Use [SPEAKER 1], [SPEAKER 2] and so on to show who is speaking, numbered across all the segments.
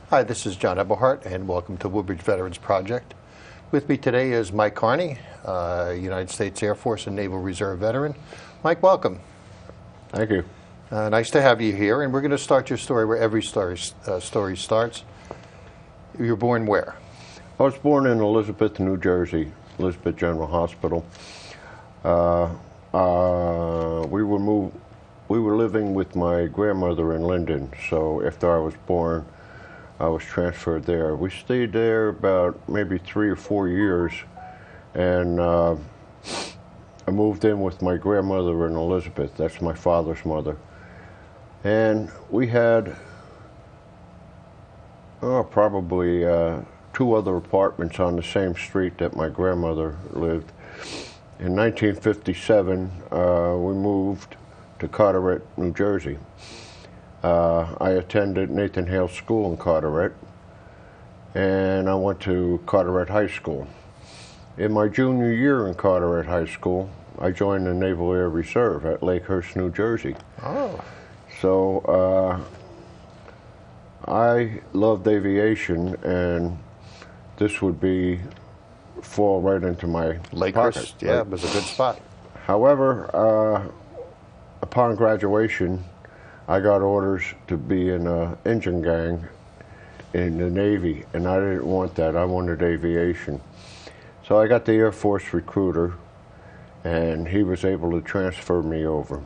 [SPEAKER 1] Hi, this is John Eberhardt, and welcome to Woodbridge Veterans Project. With me today is Mike Carney, United States Air Force and Naval Reserve veteran. Mike, welcome.
[SPEAKER 2] Thank you.
[SPEAKER 1] Nice to have you here, and we're going to start your story where every story starts. You were born where?
[SPEAKER 2] I was born in Elizabeth, New Jersey, Elizabeth General Hospital. We were living with my grandmother in Linden, so after I was born, I was transferred there. We stayed there about maybe 3 or 4 years, and I moved in with my grandmother in Elizabeth. That's my father's mother. And we had probably 2 other apartments on the same street that my grandmother lived. In 1957, we moved to Carteret, New Jersey. I attended Nathan Hale School in Carteret, and I went to Carteret High School. In my junior year in Carteret High School, I joined the Naval Air Reserve at Lakehurst, New Jersey.
[SPEAKER 1] Oh.
[SPEAKER 2] So I loved aviation, and this would fall right into my
[SPEAKER 1] Lakehurst,
[SPEAKER 2] pocket,
[SPEAKER 1] yeah,
[SPEAKER 2] right?
[SPEAKER 1] it was a good spot.
[SPEAKER 2] However, upon graduation, I got orders to be in an engine gang in the Navy, and I didn't want that. I wanted aviation. So I got the Air Force recruiter, and he was able to transfer me over.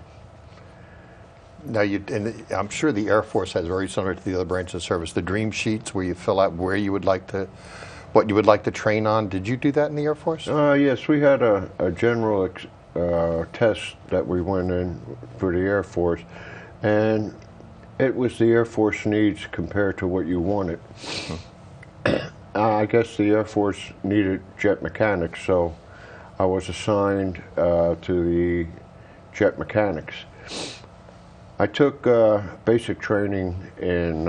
[SPEAKER 1] Now, I'm sure the Air Force has very similar to the other branches of service, the dream sheets where you fill out what you would like to train on. Did you do that in the Air Force?
[SPEAKER 2] Yes, we had a general test that we went in for the Air Force, and it was the Air Force needs compared to what you wanted. I guess the Air Force needed jet mechanics, so I was assigned to the jet mechanics. I took basic training in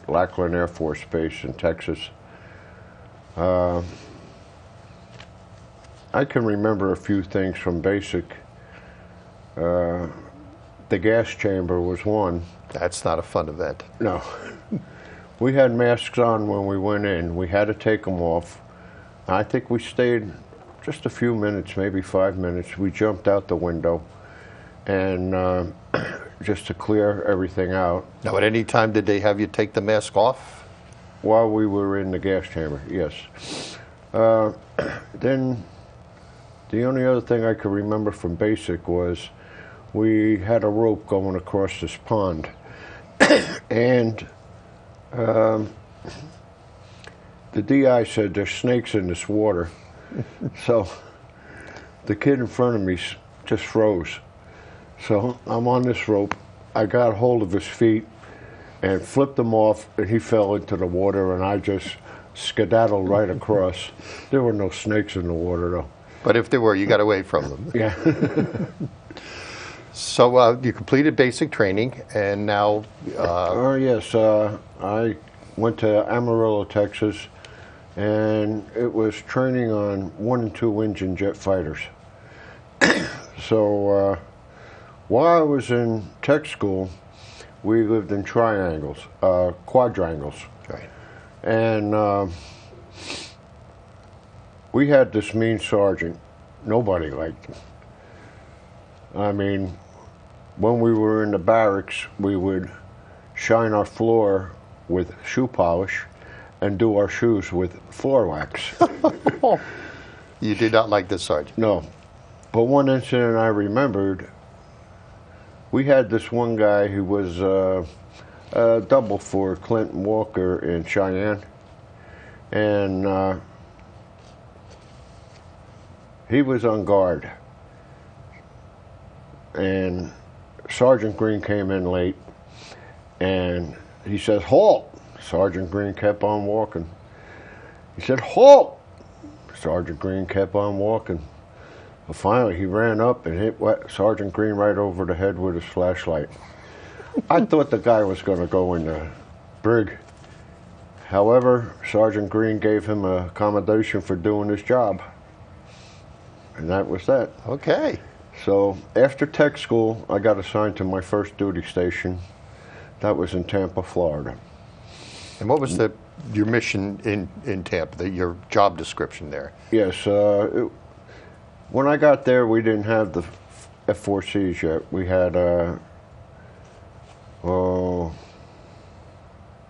[SPEAKER 2] Lackland Air Force Base in Texas. I can remember a few things from basic. The gas chamber was one.
[SPEAKER 1] That's not a fun event.
[SPEAKER 2] No. We had masks on when we went in. We had to take them off. I think we stayed just a few minutes, maybe 5 minutes. We jumped out the window, and just to clear everything out.
[SPEAKER 1] Now, at any time did they have you take the mask off?
[SPEAKER 2] While we were in the gas chamber, yes. Then the only other thing I could remember from basic was we had a rope going across this pond, and the DI said there's snakes in this water. So the kid in front of me just froze. So I'm on this rope. I got hold of his feet and flipped him off, and he fell into the water, and I just skedaddled right across. There were no snakes in the water, though.
[SPEAKER 1] But if there were, you got away from them.
[SPEAKER 2] Yeah.
[SPEAKER 1] So you completed basic training, and now...
[SPEAKER 2] Yes, I went to Amarillo, Texas, and it was training on 1 and 2 engine jet fighters. So while I was in tech school, we lived in quadrangles.
[SPEAKER 1] Right.
[SPEAKER 2] And we had this mean sergeant. Nobody liked him. I mean, when we were in the barracks, we would shine our floor with shoe polish and do our shoes with floor wax.
[SPEAKER 1] You did not like this sergeant?
[SPEAKER 2] No. But one incident I remembered, we had this one guy who was a double for Clinton Walker in Cheyenne, and he was on guard. And Sergeant Green came in late, and he said, "Halt!" Sergeant Green kept on walking. He said, "Halt!" Sergeant Green kept on walking. Well, finally, he ran up and hit Sergeant Green right over the head with his flashlight. I thought the guy was going to go in the brig. However, Sergeant Green gave him a commendation for doing his job. And that was that.
[SPEAKER 1] Okay.
[SPEAKER 2] So after tech school, I got assigned to my first duty station. That was in Tampa, Florida.
[SPEAKER 1] And what was your mission in Tampa, your job description there?
[SPEAKER 2] Yes, when I got there, we didn't have the F-4Cs yet. We had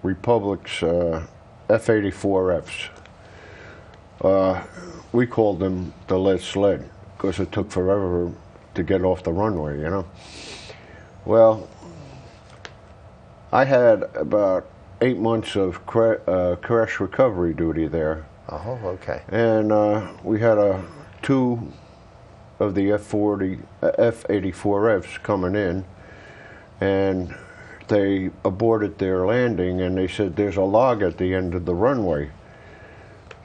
[SPEAKER 2] Republic's F-84Fs. We called them the lead sled because it took forever to get off the runway, you know. Well, I had about 8 months of crash recovery duty there.
[SPEAKER 1] Oh, okay.
[SPEAKER 2] And we had two of the F-84Fs coming in, and they aborted their landing, and they said there's a log at the end of the runway.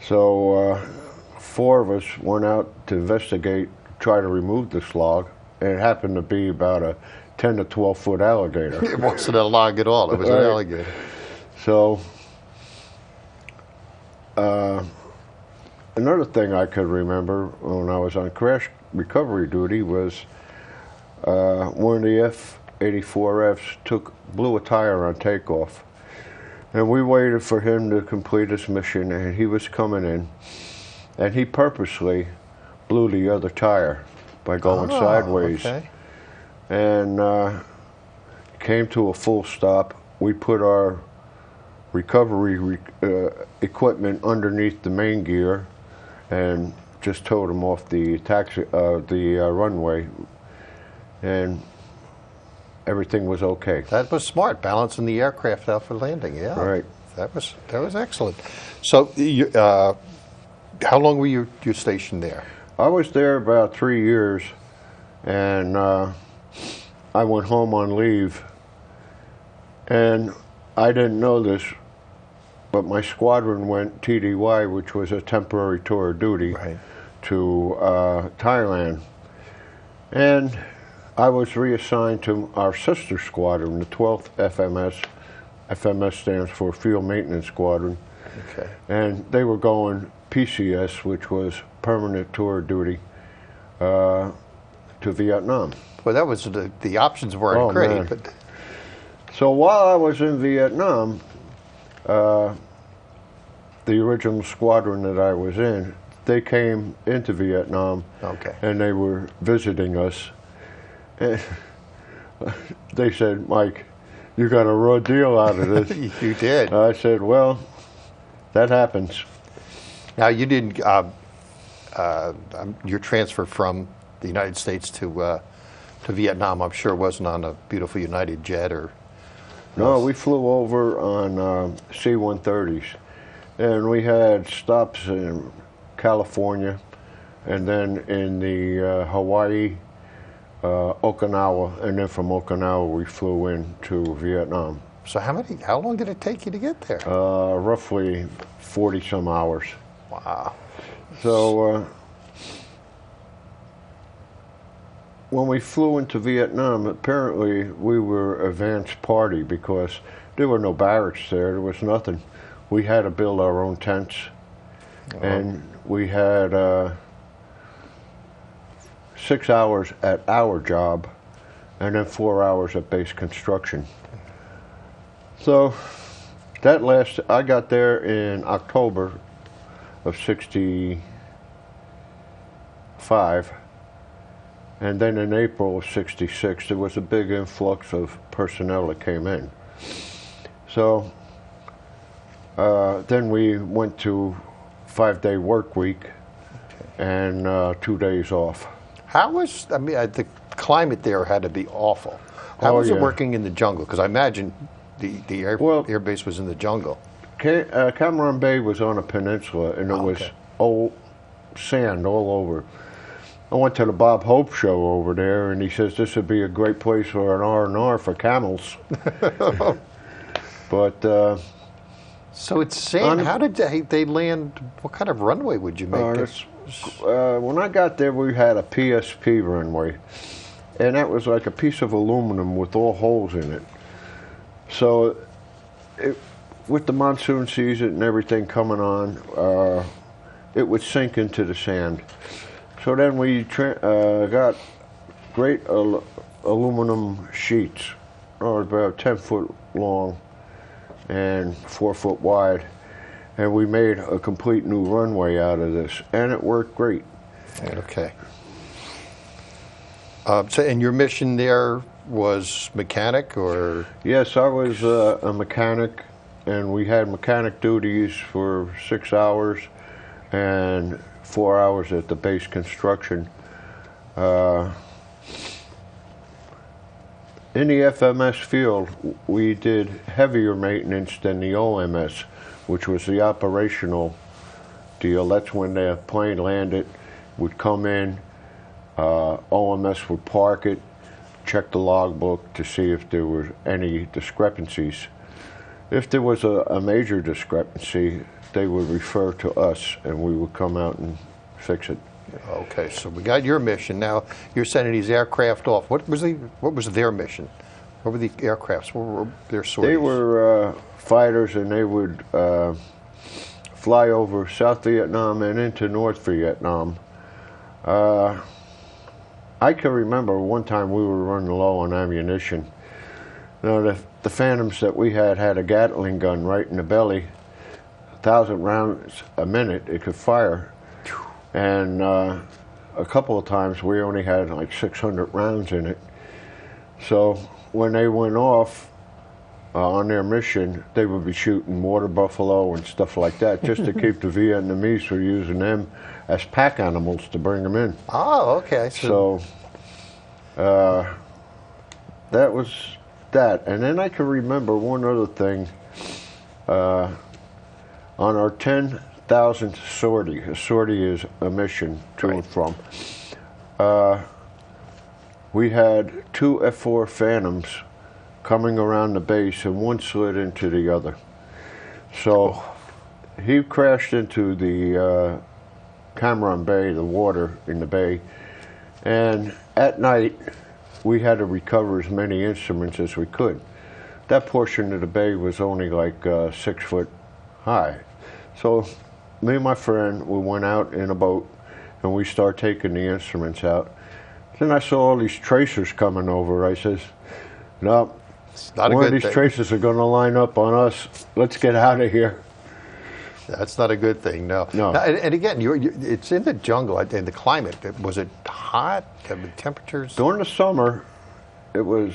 [SPEAKER 2] So 4 of us went out to investigate, try to remove this log, and it happened to be about a 10 to 12 foot alligator.
[SPEAKER 1] It wasn't a log at all, it was an alligator.
[SPEAKER 2] So another thing I could remember when I was on crash recovery duty was one of the F-84Fs blew a tire on takeoff. And we waited for him to complete his mission, and he was coming in, and he purposely blew the other tire by going sideways.
[SPEAKER 1] Okay.
[SPEAKER 2] And came to a full stop. We put our recovery equipment underneath the main gear and just towed him off the runway, and everything was okay.
[SPEAKER 1] That was smart, balancing the aircraft out for landing. Yeah,
[SPEAKER 2] Right.
[SPEAKER 1] That was excellent. So, how long were you stationed there?
[SPEAKER 2] I was there about 3 years, and I went home on leave, and I didn't know this, but my squadron went TDY, which was a temporary tour of duty,
[SPEAKER 1] Right.
[SPEAKER 2] to Thailand. And I was reassigned to our sister squadron, the 12th FMS. FMS stands for Field Maintenance Squadron.
[SPEAKER 1] Okay.
[SPEAKER 2] And they were going PCS, which was permanent tour of duty, to Vietnam.
[SPEAKER 1] Well, that was the options weren't great,
[SPEAKER 2] man.
[SPEAKER 1] but
[SPEAKER 2] So while I was in Vietnam, the original squadron that I was in, they came into Vietnam,
[SPEAKER 1] okay.
[SPEAKER 2] and they were visiting us. And they said, "Mike, you got a raw deal out of this."
[SPEAKER 1] You did.
[SPEAKER 2] I said, "Well, that happens."
[SPEAKER 1] Now you didn't. Your transfer from the United States to Vietnam, I'm sure, wasn't on a beautiful United jet or.
[SPEAKER 2] No, we flew over on C-130s, and we had stops in California, and then in the Hawaii, Okinawa, and then from Okinawa we flew into Vietnam.
[SPEAKER 1] So how long did it take you to get there?
[SPEAKER 2] Roughly 40 some hours.
[SPEAKER 1] Wow.
[SPEAKER 2] So when we flew into Vietnam, apparently we were advance party because there were no barracks there. There was nothing. We had to build our own tents, and we had 6 hours at our job, and then 4 hours at base construction. So that I got there in October of '65, and then in April of '66 there was a big influx of personnel that came in. So then we went to 5-day work week and 2 days off.
[SPEAKER 1] The climate there had to be awful. How was it working in the jungle? Because I imagine the air base was in the jungle.
[SPEAKER 2] Cameron Bay was on a peninsula, and it was old sand all over. I went to the Bob Hope show over there, and he says this would be a great place for an R&R for camels. But
[SPEAKER 1] so it's sand. How did they land? What kind of runway would you make?
[SPEAKER 2] When I got there, we had a PSP runway, and that was like a piece of aluminum with all holes in it. So with the monsoon season and everything coming on, it would sink into the sand. So then we got great aluminum sheets, about 10 foot long, and 4 foot wide. And we made a complete new runway out of this, and it worked great.
[SPEAKER 1] Okay. So, and your mission there was mechanic, or?
[SPEAKER 2] Yes, I was a mechanic, and we had mechanic duties for 6 hours and 4 hours at the base construction. In the FMS field, we did heavier maintenance than the OMS, which was the operational deal. That's when the plane landed, would come in, OMS would park it, check the logbook to see if there were any discrepancies. If there was a major discrepancy, they would refer to us, and we would come out and fix it.
[SPEAKER 1] Okay, so we got your mission. Now you're sending these aircraft off. What was their mission? What were the aircrafts? What were their sorties?
[SPEAKER 2] They were fighters, and they would fly over South Vietnam and into North Vietnam. I can remember one time we were running low on ammunition. Now the Phantoms that we had a Gatling gun right in the belly, 1,000 rounds a minute it could fire, and a couple of times we only had like 600 rounds in it. So when they went off on their mission, they would be shooting water buffalo and stuff like that, just to keep the Vietnamese from using them as pack animals to bring them in.
[SPEAKER 1] Oh, okay.
[SPEAKER 2] So that was that. And then I can remember one other thing. On our 10,000th sortie, a sortie is a mission to and from, we had 2 F-4 Phantoms coming around the base, and one slid into the other. So he crashed into the Cameron Bay, the water in the bay, and at night we had to recover as many instruments as we could. That portion of the bay was only like 6 foot high. So me and my friend, we went out in a boat and we started taking the instruments out. Then I saw all these tracers coming over. I says, no, one of these tracers are going to line up on us. Let's get out of here.
[SPEAKER 1] That's not a good thing, no.
[SPEAKER 2] No.
[SPEAKER 1] Now, and again, it's in the jungle, and the climate, was it hot? The temperatures?
[SPEAKER 2] During the summer, it was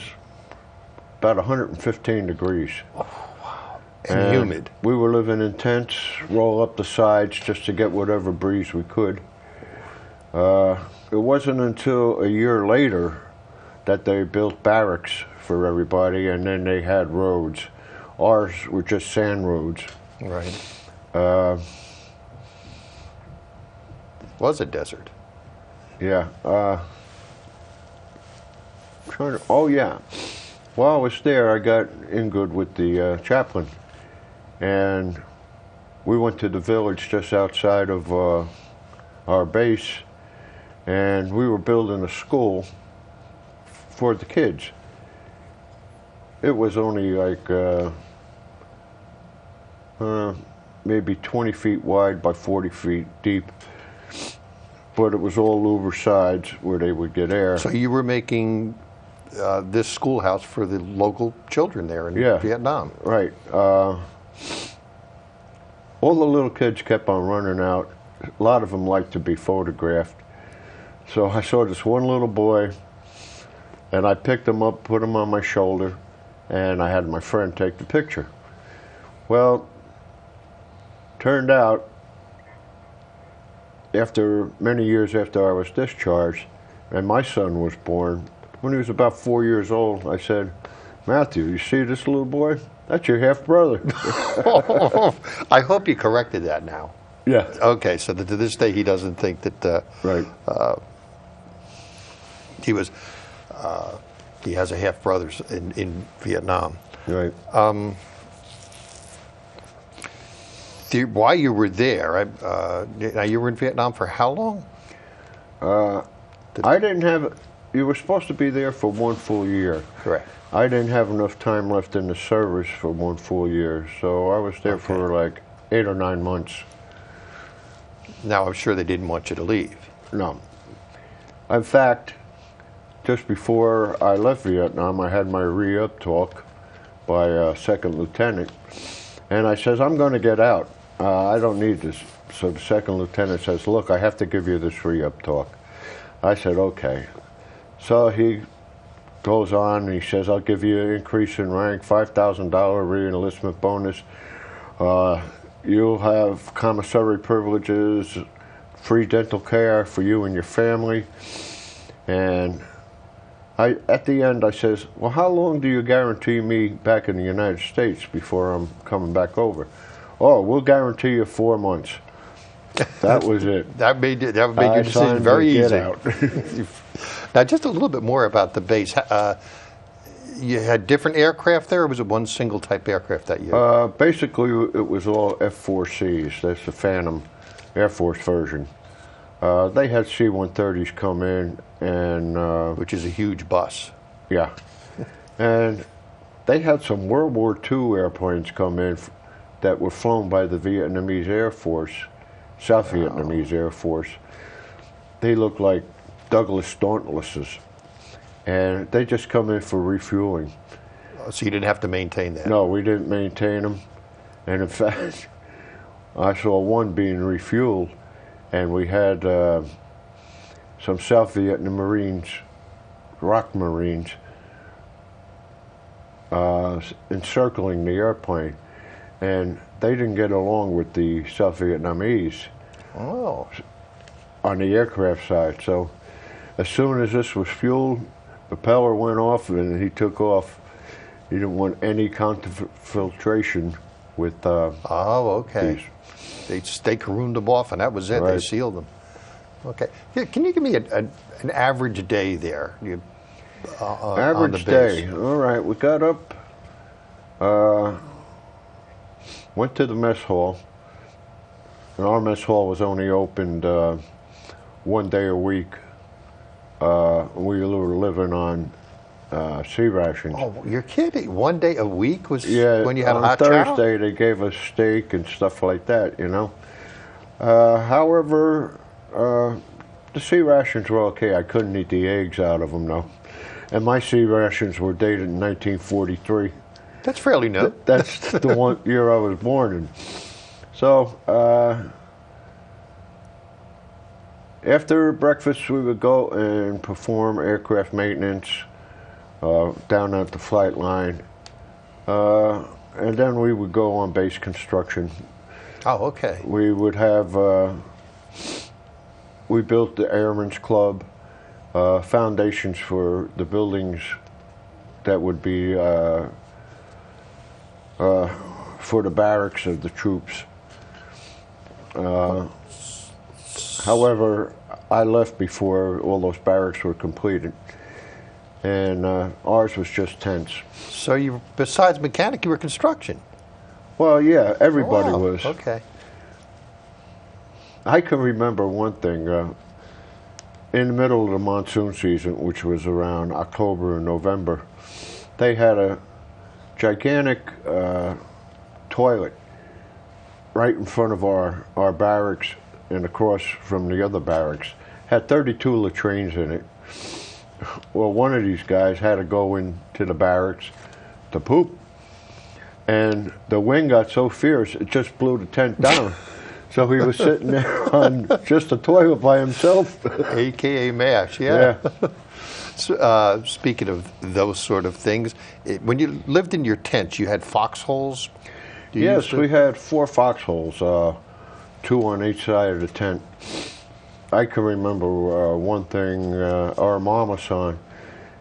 [SPEAKER 2] about 115 degrees.
[SPEAKER 1] Oh, wow. And humid.
[SPEAKER 2] We were living in tents, roll up the sides just to get whatever breeze we could. It wasn't until a year later that they built barracks for everybody, and then they had roads. Ours were just sand roads.
[SPEAKER 1] Right. Was a desert.
[SPEAKER 2] Yeah. Oh yeah. While I was there, I got in good with the chaplain, and we went to the village just outside of our base, and we were building a school for the kids. It was only like maybe 20 feet wide by 40 feet deep, but it was all louver sides where they would get air.
[SPEAKER 1] So you were making this schoolhouse for the local children there in Vietnam.
[SPEAKER 2] Right. All the little kids kept on running out. A lot of them liked to be photographed. So I saw this one little boy, and I picked him up, put him on my shoulder, and I had my friend take the picture. Well, turned out, after many years after I was discharged, and my son was born, when he was about 4 years old, I said, Matthew, you see this little boy? That's your half-brother.
[SPEAKER 1] I hope you corrected that now.
[SPEAKER 2] Yeah.
[SPEAKER 1] Okay, so that to this day he doesn't think that
[SPEAKER 2] right.
[SPEAKER 1] He has a half-brother in Vietnam.
[SPEAKER 2] Right.
[SPEAKER 1] While you were there, now you were in Vietnam for how long?
[SPEAKER 2] I didn't have, you were supposed to be there for 1 full year.
[SPEAKER 1] Correct.
[SPEAKER 2] I didn't have enough time left in the service for 1 full year, so I was there for like 8 or 9 months.
[SPEAKER 1] Now I'm sure they didn't want you to leave.
[SPEAKER 2] No. In fact, just before I left Vietnam, I had my re-up talk, by a second lieutenant. And I says, I'm going to get out. I don't need this. So the second lieutenant says, look, I have to give you this re-up talk. I said, okay. So he goes on and he says, I'll give you an increase in rank, $5,000 re-enlistment bonus. You'll have commissary privileges, free dental care for you and your family. And at the end, I says, well, how long do you guarantee me back in the United States before I'm coming back over? Oh, we'll guarantee you 4 months. That was it.
[SPEAKER 1] That made your decision very easy.
[SPEAKER 2] Out.
[SPEAKER 1] Now, just a little bit more about the base. You had different aircraft there, or was it one single type aircraft that year?
[SPEAKER 2] Basically, it was all F-4Cs. That's the Phantom Air Force version. They had C-130s come in, and
[SPEAKER 1] which is a huge bus.
[SPEAKER 2] Yeah, and they had some World War II airplanes come in that were flown by the Vietnamese Air Force, South Vietnamese Air Force. They looked like Douglas Dauntlesses, and they just come in for refueling.
[SPEAKER 1] So you didn't have to maintain that?
[SPEAKER 2] No, we didn't maintain them, and in fact, I saw one being refueled, and we had some South Vietnam Marines, ROC Marines, encircling the airplane, and they didn't get along with the South Vietnamese on the aircraft side. So as soon as this was fueled, the propeller went off and he took off. He didn't want any counter-filtration with these.
[SPEAKER 1] They carooned them off, and that was it.
[SPEAKER 2] Right.
[SPEAKER 1] They sealed them. Okay. Yeah, can you give me an average day there? On the base?
[SPEAKER 2] Day. All right. We got up, went to the mess hall, and our mess hall was only opened 1 day a week. We were living on sea rations.
[SPEAKER 1] Oh, you're kidding! 1 day a week was when you had
[SPEAKER 2] on
[SPEAKER 1] hot
[SPEAKER 2] Thursday
[SPEAKER 1] chow?
[SPEAKER 2] they gave us steak and stuff like that, you know. However, the sea rations were okay. I couldn't eat the eggs out of them, though. And my sea rations were dated in 1943.
[SPEAKER 1] That's fairly new.
[SPEAKER 2] That's the one year I was born in. So after breakfast, we would go and perform aircraft maintenance down at the flight line. And then we would go on base construction.
[SPEAKER 1] Oh, okay.
[SPEAKER 2] We would have, we built the Airmen's Club, foundations for the buildings that would be for the barracks of the troops. However, I left before all those barracks were completed, and ours was just tents.
[SPEAKER 1] So you, besides mechanic, you were construction?
[SPEAKER 2] Well, yeah, everybody was.
[SPEAKER 1] Okay.
[SPEAKER 2] I can remember one thing. In the middle of the monsoon season, which was around October and November, they had a gigantic toilet right in front of our barracks and across from the other barracks. Had 32 latrines in it. Well, one of these guys had to go into the barracks to poop, and the wind got so fierce it just blew the tent down. So he was sitting there on just a toilet by himself.
[SPEAKER 1] AKA MASH, yeah. So, speaking of those sort of things, when you lived in your tents, you had foxholes?
[SPEAKER 2] Yes, we had 4 foxholes, 2 on each side of the tent. I can remember one thing, our mama son,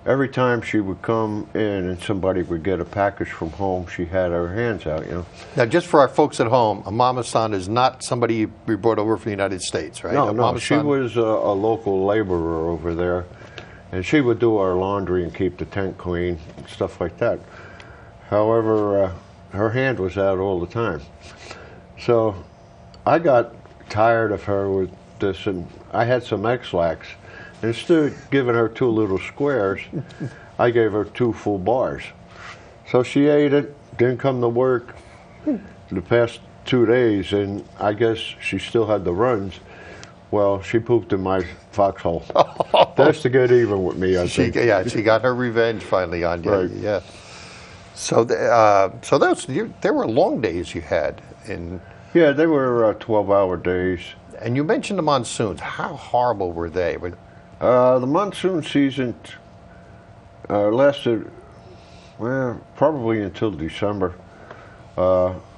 [SPEAKER 2] every time she would come in and somebody would get a package from home, she had her hands out, you know.
[SPEAKER 1] Now, just for our folks at home, a mama-san is not somebody we brought over from the United States, right?
[SPEAKER 2] No, she was a local laborer over there, and she would do our laundry and keep the tent clean and stuff like that. However, her hand was out all the time. So I got tired of her with this, and I had some X-Lax. Instead of giving her 2 little squares, I gave her 2 full bars. So she ate it, didn't come to work the past 2 days, and I guess she still had the runs. Well, she pooped in my foxhole. That's to get even with me, I think.
[SPEAKER 1] Yeah, she got her revenge finally on you.
[SPEAKER 2] Right.
[SPEAKER 1] Yeah. So, so there were long days you had in.
[SPEAKER 2] Yeah, they were 12-hour days.
[SPEAKER 1] And you mentioned the monsoons. How horrible were they?
[SPEAKER 2] The monsoon season lasted, well, probably until December.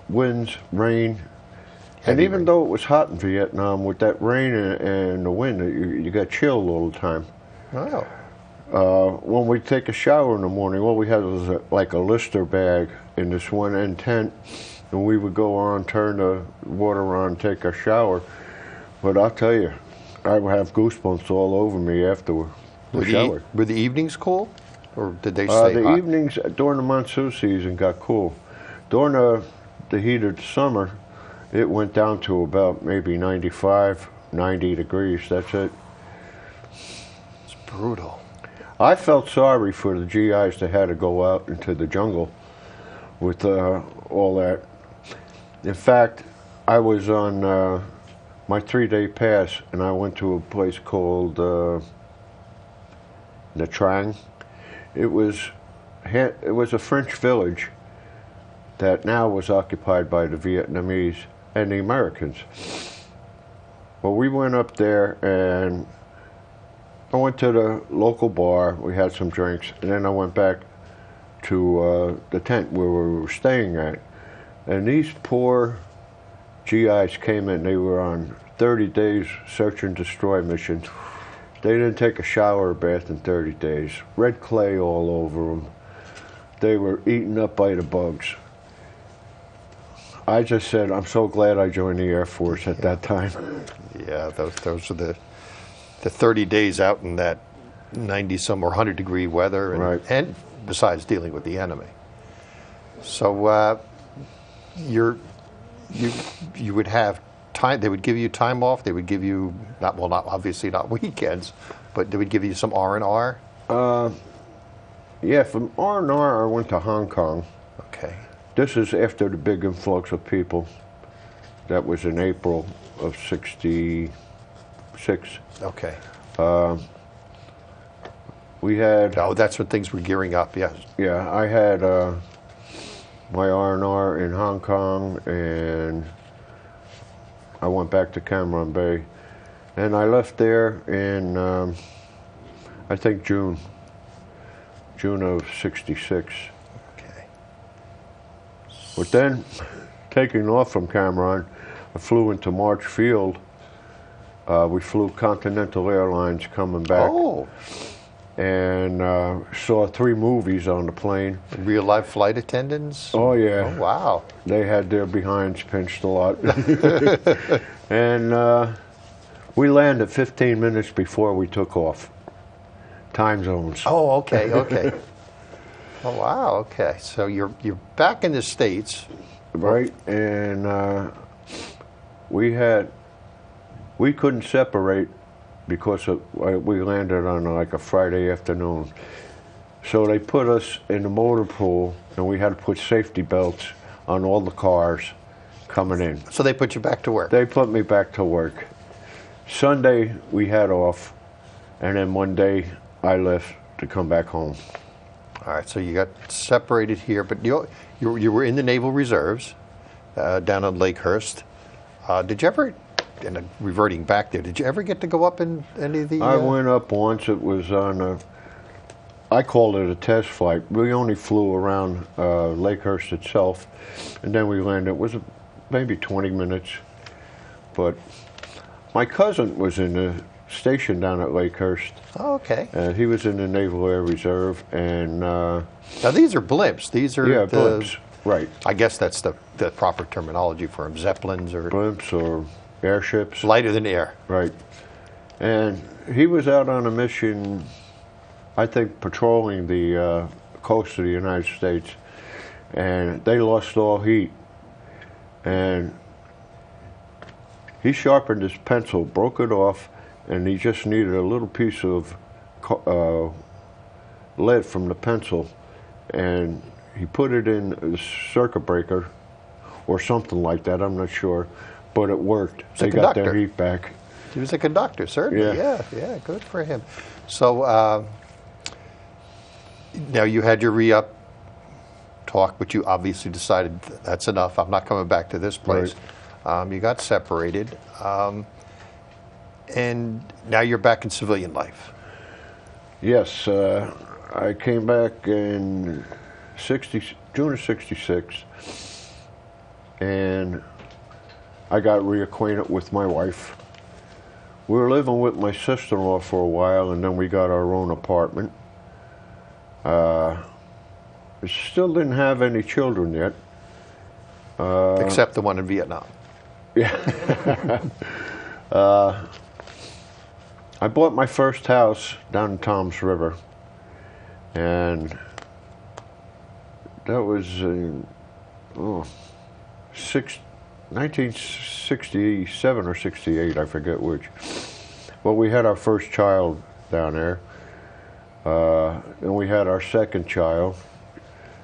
[SPEAKER 2] Winds, rain, and even though it was hot in Vietnam, with that rain and the wind, you got chilled all the time.
[SPEAKER 1] Oh.
[SPEAKER 2] When we take a shower in the morning, what we had was like a Lister bag in this one end tent, and we would go on, turn the water on, take a shower. But I'll tell you, I would have goosebumps all over me after the shower.
[SPEAKER 1] Were the evenings cool, or did they stay
[SPEAKER 2] the
[SPEAKER 1] hot?
[SPEAKER 2] evenings during the monsoon season got cool. During the heat of the summer, it went down to about maybe 95, 90 degrees. That's it.
[SPEAKER 1] It's brutal.
[SPEAKER 2] I felt sorry for the GIs that had to go out into the jungle with all that. In fact, I was on my 3-day pass, and I went to a place called Nha Trang. It was a French village that now was occupied by the Vietnamese and the Americans. Well, we went up there, and I went to the local bar. We had some drinks, and then I went back to the tent where we were staying at. And these poor GIs came in. They were on 30 days search and destroy missions. They didn't take a shower or bath in 30 days. Red clay all over them. They were eaten up by the bugs. I just said, I'm so glad I joined the Air Force at that time.
[SPEAKER 1] Yeah, those are the 30 days out in that 90-some or 100-degree weather, and,
[SPEAKER 2] right.
[SPEAKER 1] And besides dealing with the enemy. So you would have time. They would give you time off. They would give you not obviously not weekends, but they would give you some R&R.
[SPEAKER 2] Yeah, from R&R I went to Hong Kong.
[SPEAKER 1] Okay.
[SPEAKER 2] This is after the big influx of people. That was in April of '66.
[SPEAKER 1] Okay.
[SPEAKER 2] We had.
[SPEAKER 1] Oh, that's when things were gearing up. Yes.
[SPEAKER 2] Yeah, I had my R&R in Hong Kong, and I went back to Cam Bay, and I left there in I think June of '66. But then, taking off from Cameron, I flew into March Field. We flew Continental Airlines coming back.
[SPEAKER 1] Oh.
[SPEAKER 2] And saw 3 movies on the plane.
[SPEAKER 1] Real life flight attendants?
[SPEAKER 2] Oh, yeah.
[SPEAKER 1] Oh, wow.
[SPEAKER 2] They had their behinds pinched a lot. And we landed 15 minutes before we took off. Time zones.
[SPEAKER 1] Oh, okay, okay. Oh, wow, okay. So you're back in the States.
[SPEAKER 2] Right, and we couldn't separate because we landed on like a Friday afternoon. So they put us in the motor pool, and we had to put safety belts on all the cars coming in.
[SPEAKER 1] So they put you back to work?
[SPEAKER 2] They put me back to work. Sunday we had off, and then Monday I left to come back home.
[SPEAKER 1] All right, so you got separated here, but you were in the Naval Reserves down on Lakehurst. Did you ever, and reverting back there, did you ever get to go up in any of the...
[SPEAKER 2] I went up once. It was on I called it a test flight. We only flew around Lakehurst itself, and then we landed. It was maybe 20 minutes. But my cousin was in the station down at Lakehurst.
[SPEAKER 1] Oh, okay.
[SPEAKER 2] He was in the Naval Air Reserve, and
[SPEAKER 1] now these are blimps. These are
[SPEAKER 2] blimps. Right.
[SPEAKER 1] I guess that's the proper terminology for them. Zeppelins or
[SPEAKER 2] blimps or airships.
[SPEAKER 1] Lighter than air.
[SPEAKER 2] Right. And he was out on a mission, I think, patrolling the coast of the United States, and they lost all heat. And he sharpened his pencil, broke it off, and he just needed a little piece of lead from the pencil, and he put it in a circuit breaker or something like that, I'm not sure, but it worked. They got their heat back.
[SPEAKER 1] He was a conductor, certainly. Yeah, good for him. So now you had your re-up talk, but you obviously decided that's enough. I'm not coming back to this place.
[SPEAKER 2] Right.
[SPEAKER 1] You got separated, and now you're back in civilian life.
[SPEAKER 2] Yes, I came back in June of '66, and I got reacquainted with my wife. We were living with my sister-in-law for a while, and then we got our own apartment. We still didn't have any children yet.
[SPEAKER 1] Except the one in Vietnam.
[SPEAKER 2] Yeah. I bought my first house down in Toms River, and that was 1967 or 68, I forget which. Well, we had our first child down there, and we had our second child,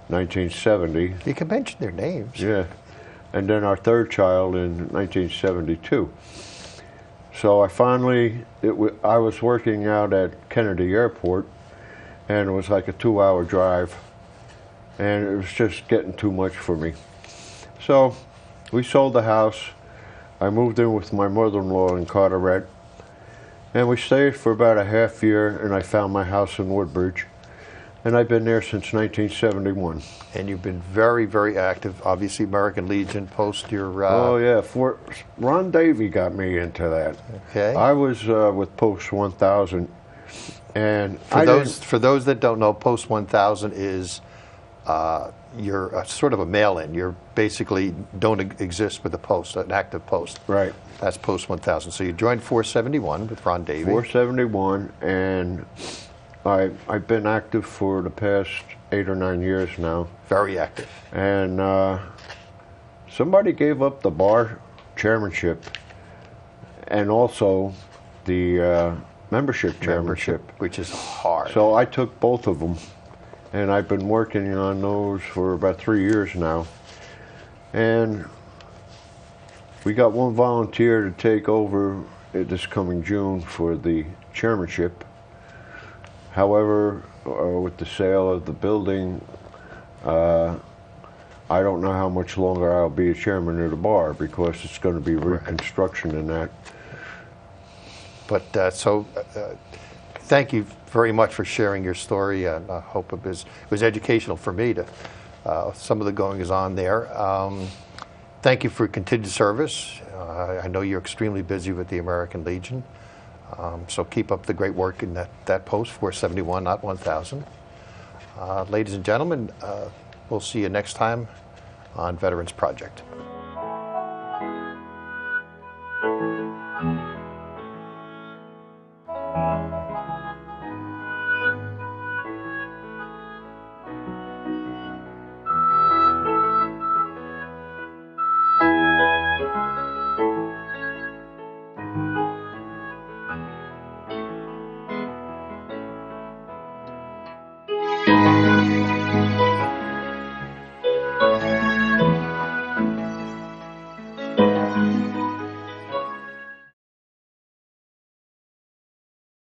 [SPEAKER 2] 1970.
[SPEAKER 1] You can mention their names.
[SPEAKER 2] Yeah, and then our third child in 1972. So I finally, I was working out at Kennedy Airport, and it was like a 2-hour drive, and it was just getting too much for me. So we sold the house. I moved in with my mother-in-law in Carteret, and we stayed for about a half year, and I found my house in Woodbridge, and I've been there since 1971.
[SPEAKER 1] And you've been very, very active. Obviously, American Legion post your...
[SPEAKER 2] Oh, yeah. Ron Davey got me into that.
[SPEAKER 1] Okay.
[SPEAKER 2] I was with Post 1000. And
[SPEAKER 1] for those that don't know, Post 1000 is you're sort of a mail-in. You're basically don't exist with a post, an active post.
[SPEAKER 2] Right.
[SPEAKER 1] That's Post 1000. So you joined 471 with Ron Davey.
[SPEAKER 2] 471, and I've been active for the past 8 or 9 years now.
[SPEAKER 1] Very active.
[SPEAKER 2] And somebody gave up the bar chairmanship and also the membership chairmanship.
[SPEAKER 1] Which is hard.
[SPEAKER 2] So I took both of them, and I've been working on those for about 3 years now. And we got one volunteer to take over this coming June for the chairmanship. However, with the sale of the building, I don't know how much longer I'll be a chairman of the bar, because it's going to be reconstruction in that.
[SPEAKER 1] But thank you very much for sharing your story, and I hope it was educational for me to some of the goings on there. Thank you for continued service. I know you're extremely busy with the American Legion. So keep up the great work in that post, 471, not 1000. Ladies and gentlemen, we'll see you next time on Veterans Project.